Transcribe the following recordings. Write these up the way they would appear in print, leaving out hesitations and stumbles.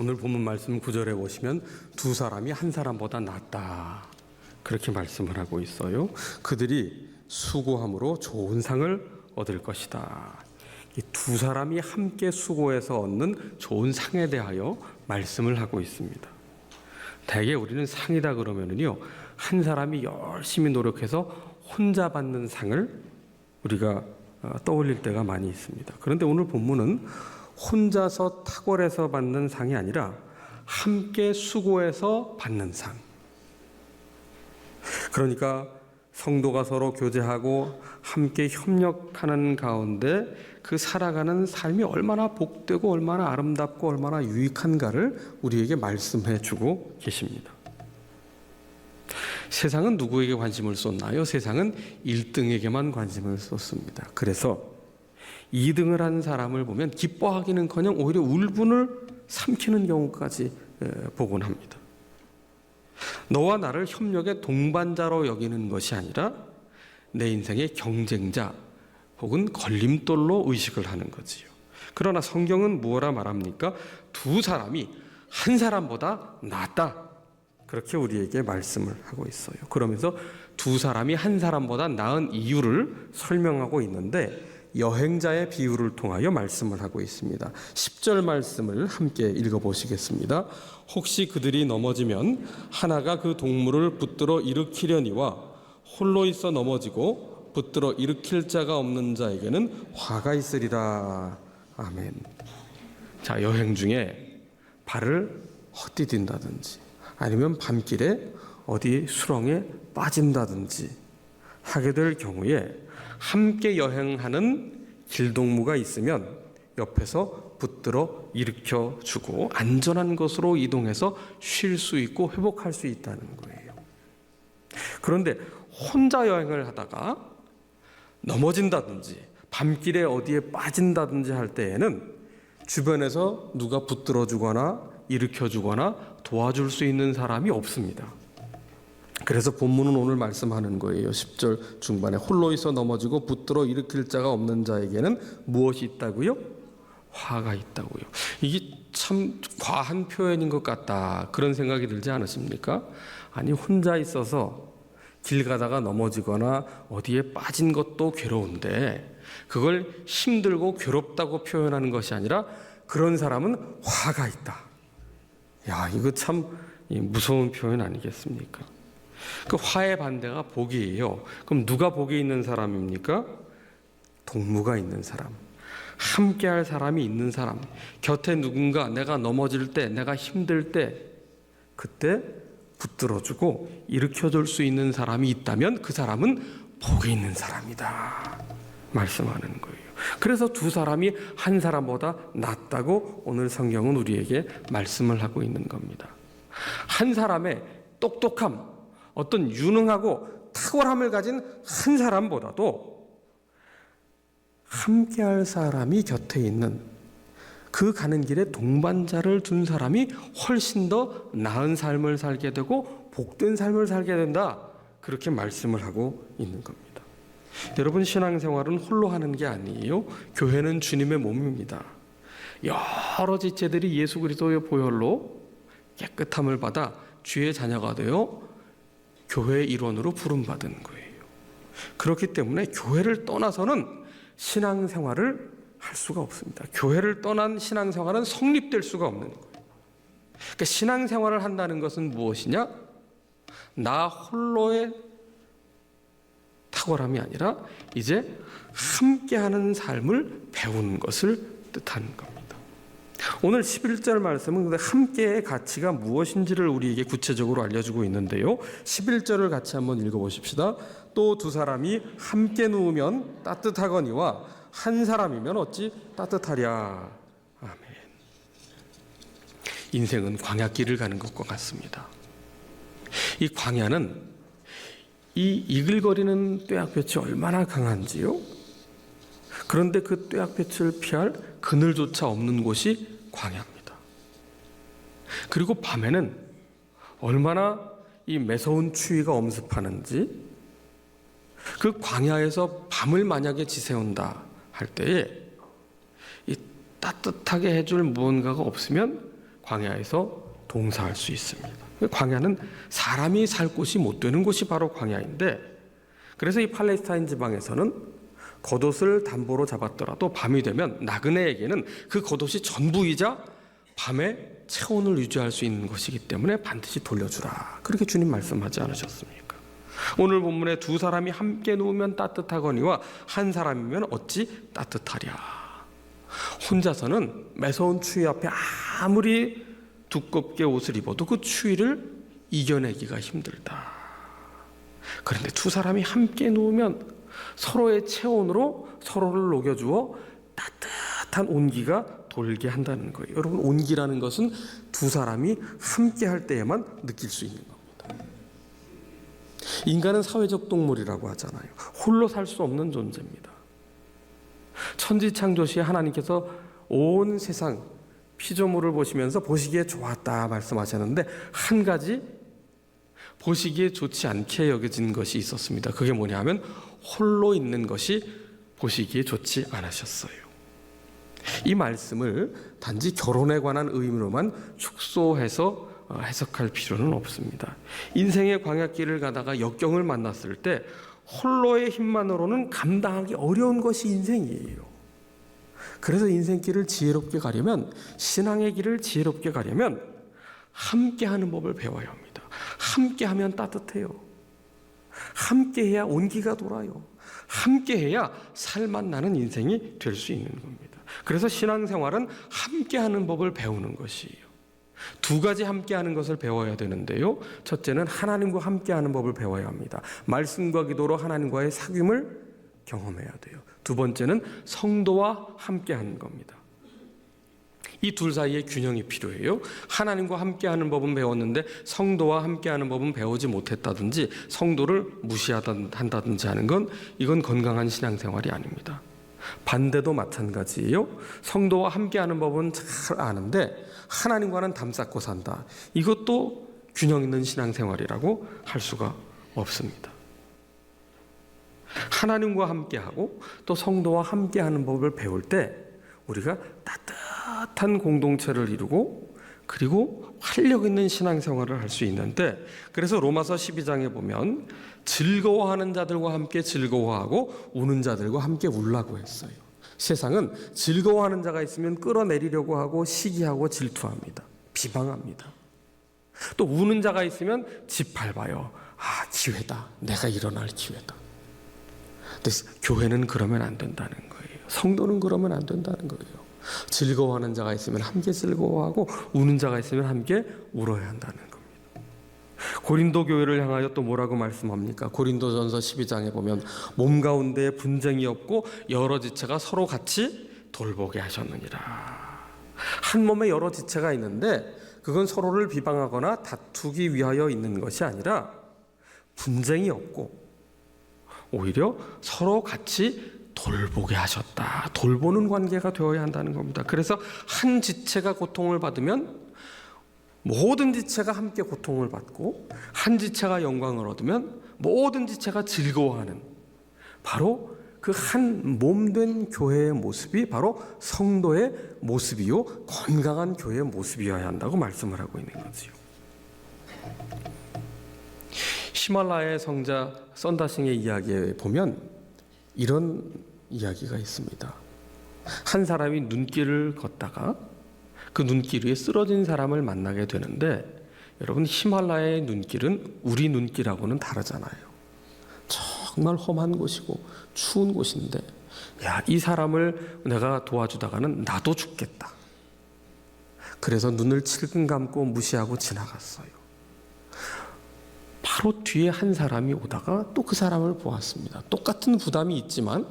오늘 본문 말씀 9절에 보시면 두 사람이 한 사람보다 낫다, 그렇게 말씀을 하고 있어요. 그들이 수고함으로 좋은 상을 얻을 것이다. 이 두 사람이 함께 수고해서 얻는 좋은 상에 대하여 말씀을 하고 있습니다. 대개 우리는 상이다 그러면은요, 한 사람이 열심히 노력해서 혼자 받는 상을 우리가 떠올릴 때가 많이 있습니다. 그런데 오늘 본문은 혼자서 탁월해서 받는 상이 아니라 함께 수고해서 받는 상. 그러니까 성도가 서로 교제하고 함께 협력하는 가운데 그 살아가는 삶이 얼마나 복되고 얼마나 아름답고 얼마나 유익한가를 우리에게 말씀해 주고 계십니다. 세상은 누구에게 관심을 쏟나요? 세상은 1등에게만 관심을 쏟습니다. 그래서 2등을 한 사람을 보면 기뻐하기는커녕 오히려 울분을 삼키는 경우까지 보곤 합니다. 너와 나를 협력의 동반자로 여기는 것이 아니라 내 인생의 경쟁자 혹은 걸림돌로 의식을 하는 거지요. 그러나 성경은 뭐라 말합니까? 두 사람이 한 사람보다 낫다, 그렇게 우리에게 말씀을 하고 있어요. 그러면서 두 사람이 한 사람보다 나은 이유를 설명하고 있는데 여행자의 비유를 통하여 말씀을 하고 있습니다. 10절 말씀을 함께 읽어보시겠습니다. 혹시 그들이 넘어지면 하나가 그 동물을 붙들어 일으키려니와 홀로 있어 넘어지고 붙들어 일으킬 자가 없는 자에게는 화가 있으리라. 아멘. 자, 여행 중에 발을 헛디딘다든지 아니면 밤길에 어디 수렁에 빠진다든지 하게 될 경우에 함께 여행하는 길동무가 있으면 옆에서 붙들어 일으켜주고 안전한 곳으로 이동해서 쉴 수 있고 회복할 수 있다는 거예요. 그런데 혼자 여행을 하다가 넘어진다든지 밤길에 어디에 빠진다든지 할 때에는 주변에서 누가 붙들어주거나 일으켜주거나 도와줄 수 있는 사람이 없습니다. 그래서 본문은 오늘 말씀하는 거예요. 10절 중반에 홀로 있어 넘어지고 붙들어 일으킬 자가 없는 자에게는 무엇이 있다고요? 화가 있다고요. 이게 참 과한 표현인 것 같다, 그런 생각이 들지 않으십니까? 아니, 혼자 있어서 길 가다가 넘어지거나 어디에 빠진 것도 괴로운데 그걸 힘들고 괴롭다고 표현하는 것이 아니라 그런 사람은 화가 있다. 야, 이거 참 무서운 표현 아니겠습니까? 그 화의 반대가 복이에요. 그럼 누가 복이 있는 사람입니까? 동무가 있는 사람, 함께할 사람이 있는 사람, 곁에 누군가 내가 넘어질 때, 내가 힘들 때 그때 붙들어주고 일으켜줄 수 있는 사람이 있다면 그 사람은 복이 있는 사람이다 말씀하는 거예요. 그래서 두 사람이 한 사람보다 낫다고 오늘 성경은 우리에게 말씀을 하고 있는 겁니다. 한 사람의 똑똑함, 어떤 유능하고 탁월함을 가진 한 사람보다도 함께할 사람이 곁에 있는 그 가는 길에 동반자를 둔 사람이 훨씬 더 나은 삶을 살게 되고 복된 삶을 살게 된다, 그렇게 말씀을 하고 있는 겁니다. 여러분, 신앙생활은 홀로 하는 게 아니에요. 교회는 주님의 몸입니다. 여러 지체들이 예수 그리스도의 보혈로 깨끗함을 받아 주의 자녀가 되어 교회의 일원으로 부름받은 거예요. 그렇기 때문에 교회를 떠나서는 신앙생활을 할 수가 없습니다. 교회를 떠난 신앙생활은 성립될 수가 없는 거예요. 그러니까 신앙생활을 한다는 것은 무엇이냐? 나 홀로의 탁월함이 아니라 이제 함께하는 삶을 배우는 것을 뜻하는 겁니다. 오늘 11절 말씀은 함께의 가치가 무엇인지를 우리에게 구체적으로 알려주고 있는데요. 11절을 같이 한번 읽어보십시다. 또 두 사람이 함께 누우면 따뜻하거니와 한 사람이면 어찌 따뜻하랴. 아멘. 인생은 광야길을 가는 것과 같습니다. 이 광야는 이 이글거리는 뙤약볕이 얼마나 강한지요. 그런데 그 뙤약볕을 피할 그늘조차 없는 곳이 광야입니다. 그리고 밤에는 얼마나 이 매서운 추위가 엄습하는지, 그 광야에서 밤을 만약에 지새운다 할 때에 이 따뜻하게 해줄 무언가가 없으면 광야에서 동사할 수 있습니다. 광야는 사람이 살 곳이 못 되는 곳이 바로 광야인데, 그래서 이 팔레스타인 지방에서는 겉옷을 담보로 잡았더라도 밤이 되면 나그네에게는 그 겉옷이 전부이자 밤에 체온을 유지할 수 있는 것이기 때문에 반드시 돌려주라. 그렇게 주님 말씀하지 않으셨습니까? 오늘 본문에 두 사람이 함께 누우면 따뜻하거니와 한 사람이면 어찌 따뜻하랴. 혼자서는 매서운 추위 앞에 아무리 두껍게 옷을 입어도 그 추위를 이겨내기가 힘들다. 그런데 두 사람이 함께 누우면 서로의 체온으로 서로를 녹여주어 따뜻한 온기가 돌게 한다는 거예요. 여러분, 온기라는 것은 두 사람이 함께 할 때에만 느낄 수 있는 겁니다. 인간은 사회적 동물이라고 하잖아요. 홀로 살 수 없는 존재입니다. 천지창조 시 하나님께서 온 세상 피조물을 보시면서 보시기에 좋았다 말씀하셨는데, 한 가지 보시기에 좋지 않게 여겨진 것이 있었습니다. 그게 뭐냐 하면 홀로 있는 것이 보시기에 좋지 않으셨어요. 이 말씀을 단지 결혼에 관한 의미로만 축소해서 해석할 필요는 없습니다. 인생의 광야길을 가다가 역경을 만났을 때 홀로의 힘만으로는 감당하기 어려운 것이 인생이에요. 그래서 인생길을 지혜롭게 가려면, 신앙의 길을 지혜롭게 가려면 함께하는 법을 배워야 합니다. 함께하면 따뜻해요. 함께해야 온기가 돌아요. 함께해야 살맛 나는 인생이 될 수 있는 겁니다. 그래서 신앙생활은 함께하는 법을 배우는 것이에요. 두 가지 함께하는 것을 배워야 되는데요. 첫째는 하나님과 함께하는 법을 배워야 합니다. 말씀과 기도로 하나님과의 사귐을 경험해야 돼요. 두 번째는 성도와 함께하는 겁니다. 이 둘 사이에 균형이 필요해요. 하나님과 함께하는 법은 배웠는데 성도와 함께하는 법은 배우지 못했다든지 성도를 무시한다든지 하는 건, 이건 건강한 신앙생활이 아닙니다. 반대도 마찬가지예요. 성도와 함께하는 법은 잘 아는데 하나님과는 담 쌓고 산다. 이것도 균형 있는 신앙생활이라고 할 수가 없습니다. 하나님과 함께하고 또 성도와 함께하는 법을 배울 때 우리가 따뜻한 공동체를 이루고 그리고 활력 있는 신앙생활을 할 수 있는데, 그래서 로마서 12장에 보면 즐거워하는 자들과 함께 즐거워하고 우는 자들과 함께 울라고 했어요. 세상은 즐거워하는 자가 있으면 끌어내리려고 하고 시기하고 질투합니다. 비방합니다. 또 우는 자가 있으면 짓밟아요. 아, 기회다. 내가 일어날 기회다. 근데 교회는 그러면 안 된다는 거예요. 성도는 그러면 안 된다는 거예요. 즐거워하는 자가 있으면 함께 즐거워하고 우는 자가 있으면 함께 울어야 한다는 겁니다. 고린도 교회를 향하여 또 뭐라고 말씀합니까? 고린도전서 12장에 보면 몸 가운데 분쟁이 없고 여러 지체가 서로 같이 돌보게 하셨느니라. 한 몸에 여러 지체가 있는데 그건 서로를 비방하거나 다투기 위하여 있는 것이 아니라 분쟁이 없고 오히려 서로 같이 돌보게 하셨다. 돌보는 관계가 되어야 한다는 겁니다. 그래서 한 지체가 고통을 받으면 모든 지체가 함께 고통을 받고, 한 지체가 영광을 얻으면 모든 지체가 즐거워하는, 바로 그 한 몸된 교회의 모습이 바로 성도의 모습이요 건강한 교회의 모습이어야 한다고 말씀을 하고 있는 거지요. 히말라야의 성자 썬다싱의 이야기에 보면 이런 이야기가 있습니다. 한 사람이 눈길을 걷다가 그 눈길 위에 쓰러진 사람을 만나게 되는데, 여러분, 히말라야의 눈길은 우리 눈길하고는 다르잖아요. 정말 험한 곳이고 추운 곳인데, 야, 이 사람을 내가 도와주다가는 나도 죽겠다. 그래서 눈을 찔끔 감고 무시하고 지나갔어요. 바로 뒤에 한 사람이 오다가 또 그 사람을 보았습니다. 똑같은 부담이 있지만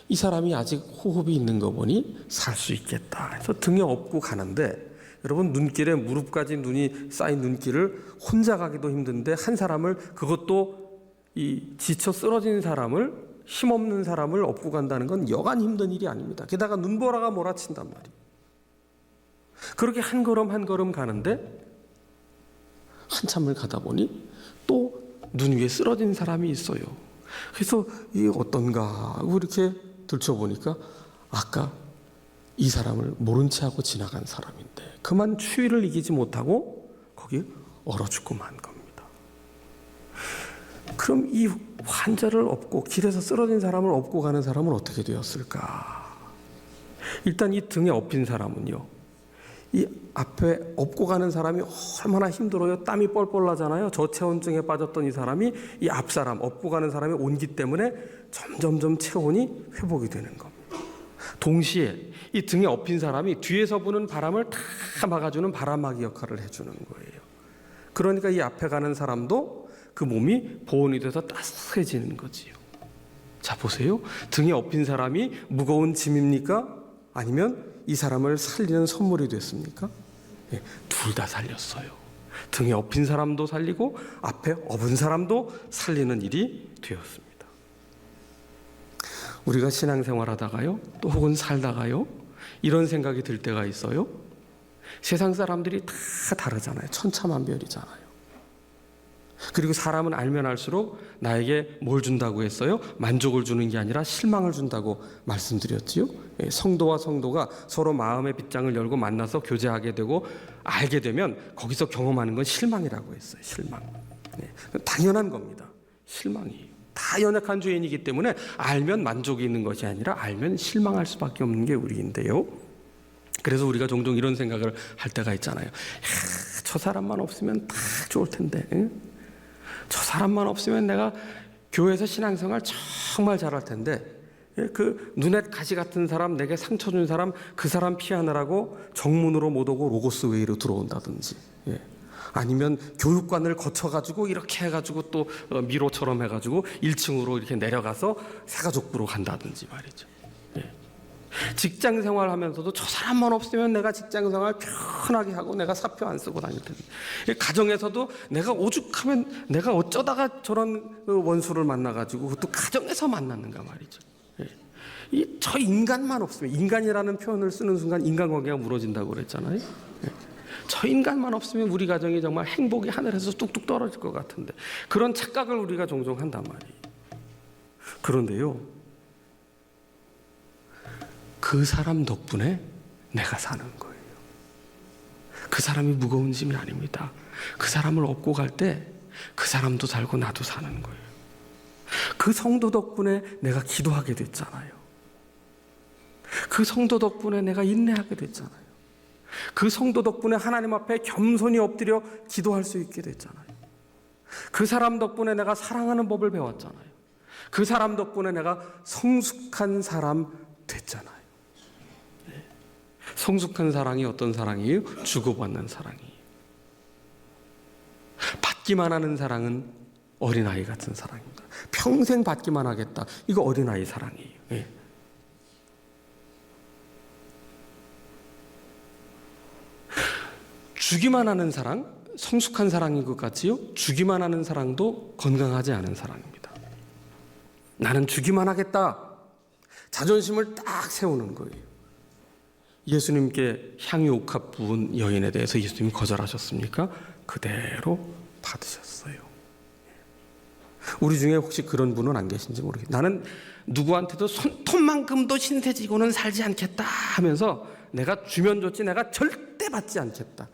이 사람이 아직 호흡이 있는 거 보니 살 수 있겠다 해서 등에 업고 가는데, 여러분, 눈길에 무릎까지 눈이 쌓인 눈길을 혼자 가기도 힘든데 한 사람을, 그것도 이 지쳐 쓰러진 사람을, 힘없는 사람을 업고 간다는 건 여간 힘든 일이 아닙니다. 게다가 눈보라가 몰아친단 말이에요. 그렇게 한 걸음 한 걸음 가는데 한참을 가다 보니 또 눈 위에 쓰러진 사람이 있어요. 그래서 이게 어떤가 하고 이렇게 들춰보니까 아까 이 사람을 모른 채 하고 지나간 사람인데 그만 추위를 이기지 못하고 거기 얼어 죽고 만 겁니다. 그럼 이 환자를 업고 길에서 쓰러진 사람을 업고 가는 사람은 어떻게 되었을까? 일단 이 등에 업힌 사람은요, 이 앞에 업고 가는 사람이 얼마나 힘들어요. 땀이 뻘뻘 나잖아요. 저체온증에 빠졌던 이 사람이 이 앞사람 업고 가는 사람의 온기 때문에 점점점 체온이 회복이 되는 겁니다. 동시에 이 등에 업힌 사람이 뒤에서 부는 바람을 다 막아주는 바람막이 역할을 해주는 거예요. 그러니까 이 앞에 가는 사람도 그 몸이 보온이 돼서 따스해지는 거지요. 자, 보세요. 등에 업힌 사람이 무거운 짐입니까? 아니면 이 사람을 살리는 선물이 됐습니까? 예, 둘 다 살렸어요. 등에 업힌 사람도 살리고 앞에 업은 사람도 살리는 일이 되었습니다. 우리가 신앙생활하다가요, 또 혹은 살다가요, 이런 생각이 들 때가 있어요. 세상 사람들이 다 다르잖아요. 천차만별이잖아요. 그리고 사람은 알면 알수록 나에게 뭘 준다고 했어요? 만족을 주는 게 아니라 실망을 준다고 말씀드렸지요. 성도와 성도가 서로 마음의 빗장을 열고 만나서 교제하게 되고 알게 되면 거기서 경험하는 건 실망이라고 했어요. 실망. 당연한 겁니다. 실망이에요. 다 연약한 죄인이기 때문에 알면 만족이 있는 것이 아니라 알면 실망할 수밖에 없는 게 우리인데요. 그래서 우리가 종종 이런 생각을 할 때가 있잖아요. 저 사람만 없으면 딱 좋을 텐데, 저 사람만 없으면 내가 교회에서 신앙생활 정말 잘할 텐데, 그 눈에 가시 같은 사람, 내게 상처 준 사람, 그 사람 피하느라고 정문으로 못 오고 로고스 웨이로 들어온다든지, 아니면 교육관을 거쳐가지고 이렇게 해가지고 또 미로처럼 해가지고 1층으로 이렇게 내려가서 새가족부로 간다든지 말이죠. 직장 생활하면서도 저 사람만 없으면 내가 직장 생활 편하게 하고 내가 사표 안 쓰고 다닐 텐데, 가정에서도 내가 오죽하면 내가 어쩌다가 저런 원수를 만나가지고 그것도 가정에서 만났는가 말이죠. 저 인간만 없으면, 인간이라는 표현을 쓰는 순간 인간관계가 무너진다고 그랬잖아요. 저 인간만 없으면 우리 가정이 정말 행복이 하늘에서 뚝뚝 떨어질 것 같은데, 그런 착각을 우리가 종종 한단 말이에요. 그런데요, 그 사람 덕분에 내가 사는 거예요. 그 사람이 무거운 짐이 아닙니다. 그 사람을 업고 갈 때 그 사람도 살고 나도 사는 거예요. 그 성도 덕분에 내가 기도하게 됐잖아요. 그 성도 덕분에 내가 인내하게 됐잖아요. 그 성도 덕분에 하나님 앞에 겸손히 엎드려 기도할 수 있게 됐잖아요. 그 사람 덕분에 내가 사랑하는 법을 배웠잖아요. 그 사람 덕분에 내가 성숙한 사람 됐잖아요. 성숙한 사랑이 어떤 사랑이에요? 주고받는 사랑이에요. 받기만 하는 사랑은 어린아이 같은 사랑입니다. 평생 받기만 하겠다, 이거 어린아이 사랑이에요. 주기만 하는 사랑, 성숙한 사랑인 것 같지요? 주기만 하는 사랑도 건강하지 않은 사랑입니다. 나는 주기만 하겠다, 자존심을 딱 세우는 거예요. 예수님께 향유 옥합 부은 여인에 대해서 예수님이 거절하셨습니까? 그대로 받으셨어요. 우리 중에 혹시 그런 분은 안 계신지 모르겠어요. 나는 누구한테도 손톱만큼도 신세지고는 살지 않겠다 하면서 내가 주면 좋지 내가 절대 받지 않겠다.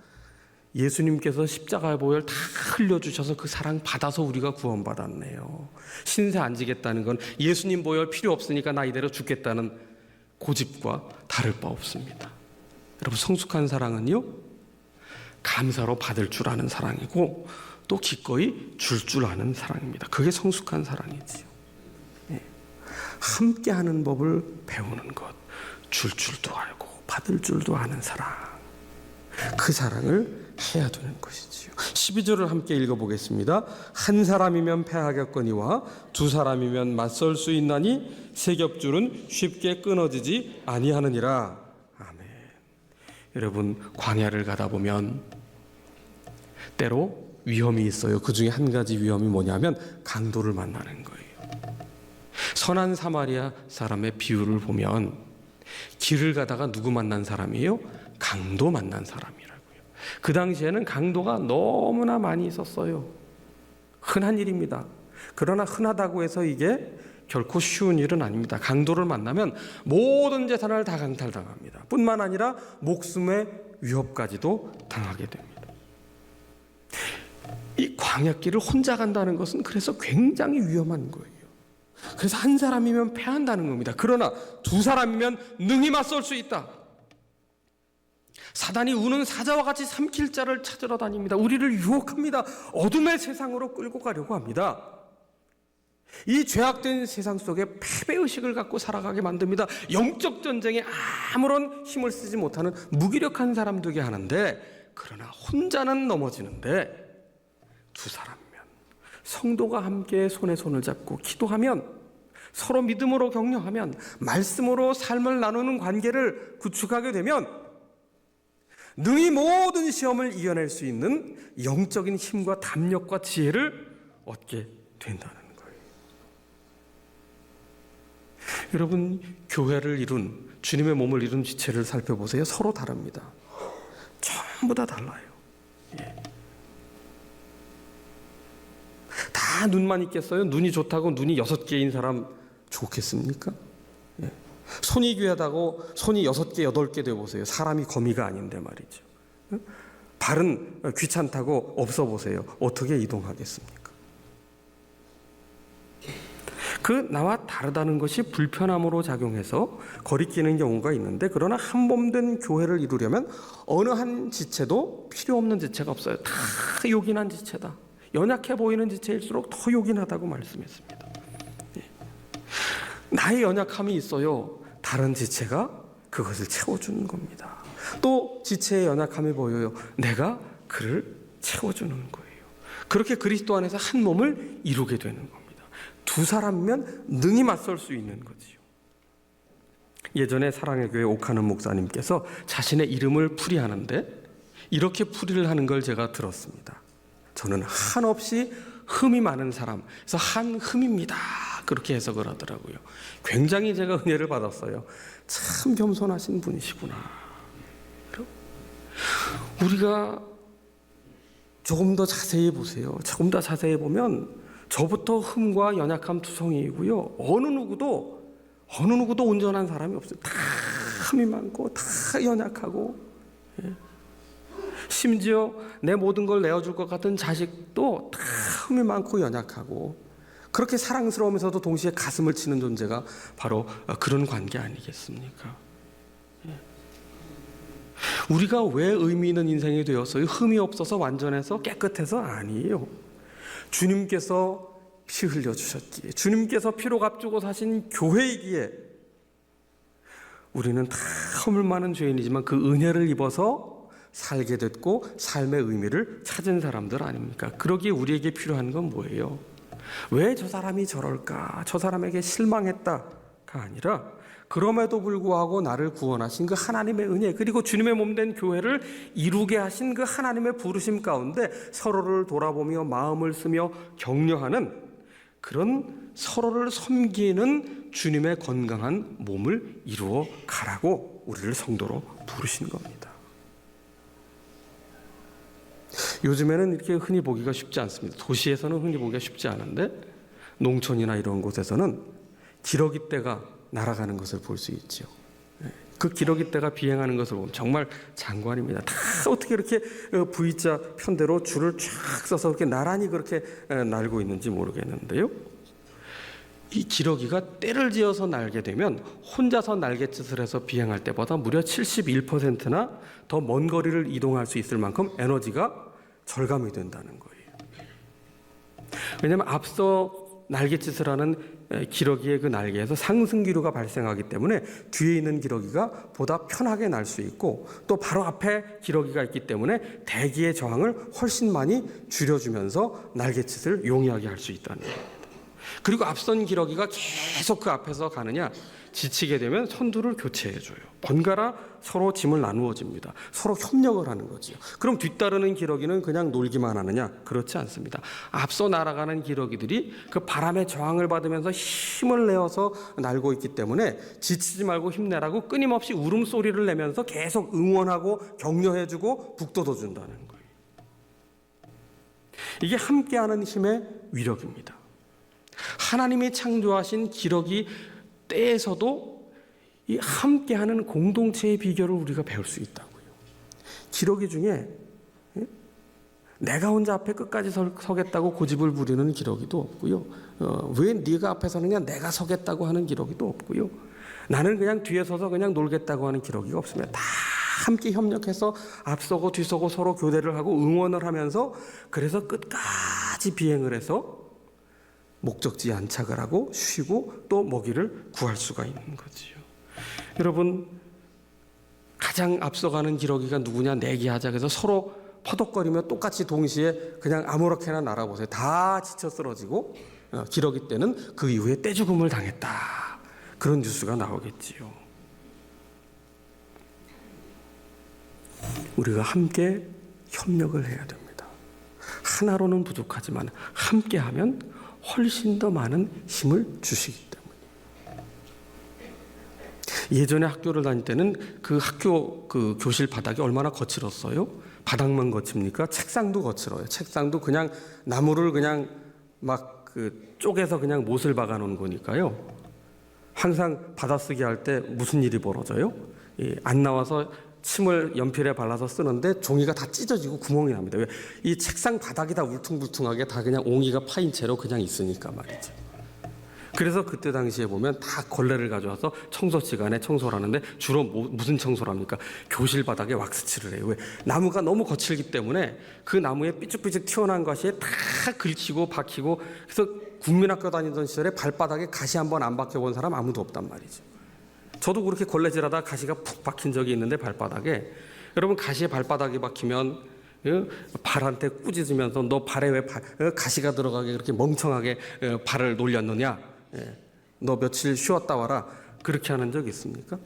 예수님께서 십자가의 보혈 다 흘려주셔서 그 사랑 받아서 우리가 구원받았네요. 신세 안 지겠다는 건 예수님 보혈 필요 없으니까 나 이대로 죽겠다는 고집과 다를 바 없습니다. 여러분, 성숙한 사랑은요, 감사로 받을 줄 아는 사랑이고 또 기꺼이 줄 아는 사랑입니다. 그게 성숙한 사랑이지요. 함께하는 법을 배우는 것, 줄 줄도 알고 받을 줄도 아는 사랑, 그 사랑을 해야 되는 것이지요. 12절을 함께 읽어보겠습니다. 한 사람이면 패하겠거니와 두 사람이면 맞설 수 있나니 세 겹줄은 쉽게 끊어지지 아니하느니라. 아멘. 여러분, 광야를 가다 보면 때로 위험이 있어요. 그 중에 한 가지 위험이 뭐냐면 강도를 만나는 거예요. 선한 사마리아 사람의 비유를 보면 길을 가다가 누구 만난 사람이에요? 강도 만난 사람이라고요. 그 당시에는 강도가 너무나 많이 있었어요. 흔한 일입니다. 그러나 흔하다고 해서 이게 결코 쉬운 일은 아닙니다. 강도를 만나면 모든 재산을 다 강탈당합니다. 뿐만 아니라 목숨의 위협까지도 당하게 됩니다. 이 광야길을 혼자 간다는 것은 그래서 굉장히 위험한 거예요. 그래서 한 사람이면 패한다는 겁니다. 그러나 두 사람이면 능히 맞설 수 있다. 사단이 우는 사자와 같이 삼킬 자를 찾으러 다닙니다. 우리를 유혹합니다. 어둠의 세상으로 끌고 가려고 합니다. 이 죄악된 세상 속에 패배의식을 갖고 살아가게 만듭니다. 영적 전쟁에 아무런 힘을 쓰지 못하는 무기력한 사람 되게 하는데, 그러나 혼자는 넘어지는데 두 사람이면, 성도가 함께 손에 손을 잡고 기도하면, 서로 믿음으로 격려하면, 말씀으로 삶을 나누는 관계를 구축하게 되면 능히 모든 시험을 이겨낼 수 있는 영적인 힘과 담력과 지혜를 얻게 된다는 거예요. 여러분, 교회를 이룬, 주님의 몸을 이룬 지체를 살펴보세요. 서로 다릅니다. 전부 다 달라요. 다 눈만 있겠어요? 눈이 좋다고 눈이 6개인 사람 좋겠습니까? 손이 귀하다고 손이 6개, 8개 되어보세요. 사람이 거미가 아닌데 말이죠. 발은 귀찮다고 없어보세요. 어떻게 이동하겠습니까? 그 나와 다르다는 것이 불편함으로 작용해서 거리끼는 경우가 있는데, 그러나 한 몸 된 교회를 이루려면 어느 한 지체도 필요 없는 지체가 없어요. 다 요긴한 지체다. 연약해 보이는 지체일수록 더 요긴하다고 말씀했습니다. 나의 연약함이 있어요. 다른 지체가 그것을 채워주는 겁니다. 또 지체의 연약함이 보여요. 내가 그를 채워주는 거예요. 그렇게 그리스도 안에서 한 몸을 이루게 되는 겁니다. 두 사람이면 능히 맞설 수 있는 거지요. 예전에 사랑의 교회 옥하는 목사님께서 자신의 이름을 풀이하는데 이렇게 풀이를 하는 걸 제가 들었습니다. 저는 한없이 흠이 많은 사람, 그래서 한흠입니다. 그렇게 해석을 하더라고요. 굉장히 제가 은혜를 받았어요. 참 겸손하신 분이시구나. 우리가 조금 더 자세히 보세요. 조금 더 자세히 보면 저부터 흠과 연약함 투성이이고요. 어느 누구도 온전한 사람이 없어요. 다 흠이 많고 다 연약하고, 심지어 내 모든 걸 내어줄 것 같은 자식도 다 흠이 많고 연약하고, 그렇게 사랑스러우면서도 동시에 가슴을 치는 존재가 바로 그런 관계 아니겠습니까? 우리가 왜 의미 있는 인생이 되었어요? 흠이 없어서 완전해서 깨끗해서? 아니에요. 주님께서 피 흘려주셨기에, 주님께서 피로 값주고 사신 교회이기에 우리는 다 허물 많은 죄인이지만 그 은혜를 입어서 살게 됐고 삶의 의미를 찾은 사람들 아닙니까? 그러기에 우리에게 필요한 건 뭐예요? 왜 저 사람이 저럴까? 저 사람에게 실망했다가 아니라, 그럼에도 불구하고 나를 구원하신 그 하나님의 은혜, 그리고 주님의 몸된 교회를 이루게 하신 그 하나님의 부르심 가운데 서로를 돌아보며 마음을 쓰며 격려하는 그런 서로를 섬기는 주님의 건강한 몸을 이루어 가라고 우리를 성도로 부르신 겁니다. 요즘에는 이렇게 흔히 보기가 쉽지 않습니다. 도시에서는 흔히 보기가 쉽지 않은데 농촌이나 이런 곳에서는 기러기 떼가 날아가는 것을 볼 수 있죠. 그 기러기 떼가 비행하는 것을 보면 정말 장관입니다. 다 어떻게 이렇게 V자 편대로 줄을 쫙 써서 그렇게 나란히 그렇게 날고 있는지 모르겠는데요. 이 기러기가 떼를 지어서 날게 되면 혼자서 날갯짓을 해서 비행할 때보다 무려 71%나 더 먼 거리를 이동할 수 있을 만큼 에너지가 절감이 된다는 거예요. 왜냐하면 앞서 날갯짓을 하는 기러기의 그 날개에서 상승기류가 발생하기 때문에 뒤에 있는 기러기가 보다 편하게 날 수 있고, 또 바로 앞에 기러기가 있기 때문에 대기의 저항을 훨씬 많이 줄여주면서 날갯짓을 용이하게 할 수 있다는 거예요. 그리고 앞선 기러기가 계속 그 앞에서 가느냐, 지치게 되면 선두를 교체해줘요. 번갈아 서로 짐을 나누어집니다. 서로 협력을 하는 거죠. 그럼 뒤따르는 기러기는 그냥 놀기만 하느냐? 그렇지 않습니다. 앞서 날아가는 기러기들이 그 바람의 저항을 받으면서 힘을 내어서 날고 있기 때문에 지치지 말고 힘내라고 끊임없이 울음소리를 내면서 계속 응원하고 격려해주고 북돋워준다는 거예요. 이게 함께하는 힘의 위력입니다. 하나님이 창조하신 기러기 때에서도 이 함께하는 공동체의 비결을 우리가 배울 수 있다고요. 기러기 중에 내가 혼자 앞에 끝까지 서겠다고 고집을 부리는 기러기도 없고요. 왜 네가 앞에 서느냐, 내가 서겠다고 하는 기러기도 없고요. 나는 그냥 뒤에 서서 그냥 놀겠다고 하는 기러기가 없습니다. 다 함께 협력해서 앞서고 뒤서고 서로 교대를 하고 응원을 하면서, 그래서 끝까지 비행을 해서 목적지에 안착을 하고 쉬고 또 먹이를 구할 수가 있는 거지요. 여러분, 가장 앞서가는 기러기가 누구냐, 내기하자. 그래서 서로 퍼덕거리며 똑같이 동시에 그냥 아무렇게나 날아보세요. 다 지쳐 쓰러지고 기러기 때는 그 이후에 떼죽음을 당했다. 그런 뉴스가 나오겠지요. 우리가 함께 협력을 해야 됩니다. 하나로는 부족하지만 함께하면 훨씬 더 많은 힘을 주시기 때문에. 예전에 학교를 다닐 때는 그 학교 그 교실 바닥이 얼마나 거칠었어요? 바닥만 거칩니까? 책상도 거칠어요. 책상도 그냥 나무를 그냥 막 그 쪼개서 그냥 못을 박아 놓은 거니까요. 항상 받아쓰기 할 때 무슨 일이 벌어져요? 안 나와서 침을 연필에 발라서 쓰는데 종이가 다 찢어지고 구멍이 납니다. 왜? 이 책상 바닥이 다 울퉁불퉁하게 다 그냥 옹이가 파인 채로 그냥 있으니까 말이죠. 그래서 그때 당시에 보면 다 걸레를 가져와서 청소 시간에 청소를 하는데 주로 무슨 청소를 합니까? 교실 바닥에 왁스칠을 해요. 왜? 나무가 너무 거칠기 때문에 그 나무에 삐죽삐죽 튀어나온 가시에 다 긁히고 박히고, 그래서 국민학교 다니던 시절에 발바닥에 가시 한번 안 박혀본 사람 아무도 없단 말이죠. 저도 그렇게 걸레질하다 가시가 푹 박힌 적이 있는데 발바닥에, 여러분 가시에 발바닥이 박히면 발한테 꾸짖으면서 너 발에 왜 가시가 들어가게 그렇게 멍청하게 발을 놀렸느냐, 너 며칠 쉬었다 와라, 그렇게 하는 적 있습니까?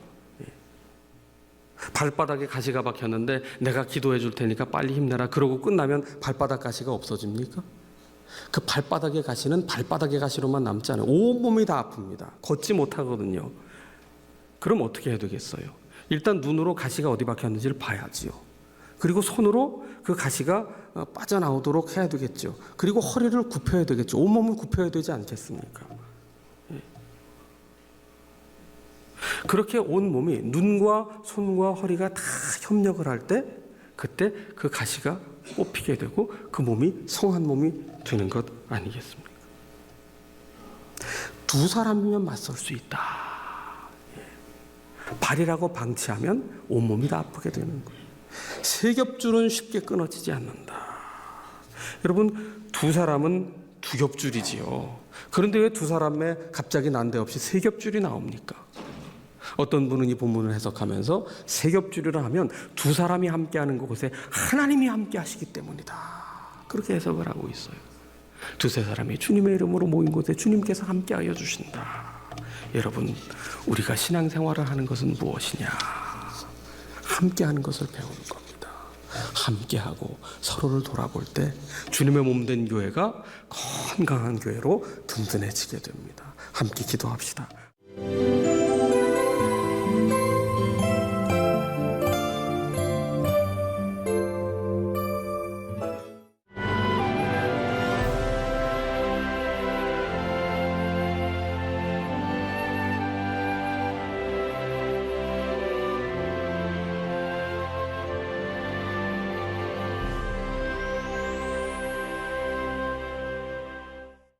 발바닥에 가시가 박혔는데 내가 기도해 줄 테니까 빨리 힘내라 그러고 끝나면 발바닥 가시가 없어집니까? 그 발바닥의 가시는 발바닥의 가시로만 남지 않아요. 온몸이 다 아픕니다. 걷지 못하거든요. 그럼 어떻게 해야 되겠어요? 일단 눈으로 가시가 어디 박혔는지를 봐야지요. 그리고 손으로 그 가시가 빠져나오도록 해야 되겠죠. 그리고 허리를 굽혀야 되겠죠. 온몸을 굽혀야 되지 않겠습니까? 그렇게 온몸이, 눈과 손과 허리가 다 협력을 할 때, 그때 그 가시가 뽑히게 되고 그 몸이 성한 몸이 되는 것 아니겠습니까? 두 사람이면 맞설 수 있다. 발이라고 방치하면 온몸이 다 아프게 되는 거예요. 세 겹줄은 쉽게 끊어지지 않는다. 여러분, 두 사람은 두 겹줄이지요. 그런데 왜 두 사람에 갑자기 난데없이 세 겹줄이 나옵니까? 어떤 분은 이 본문을 해석하면서 세 겹줄이라 하면 두 사람이 함께하는 곳에 하나님이 함께 하시기 때문이다. 그렇게 해석을 하고 있어요. 두세 사람이 주님의 이름으로 모인 곳에 주님께서 함께하여 주신다. 여러분, 우리가 신앙생활을 하는 것은 무엇이냐? 함께하는 것을 배우는 겁니다. 함께하고 서로를 돌아볼 때 주님의 몸된 교회가 건강한 교회로 든든해지게 됩니다. 함께 기도합시다.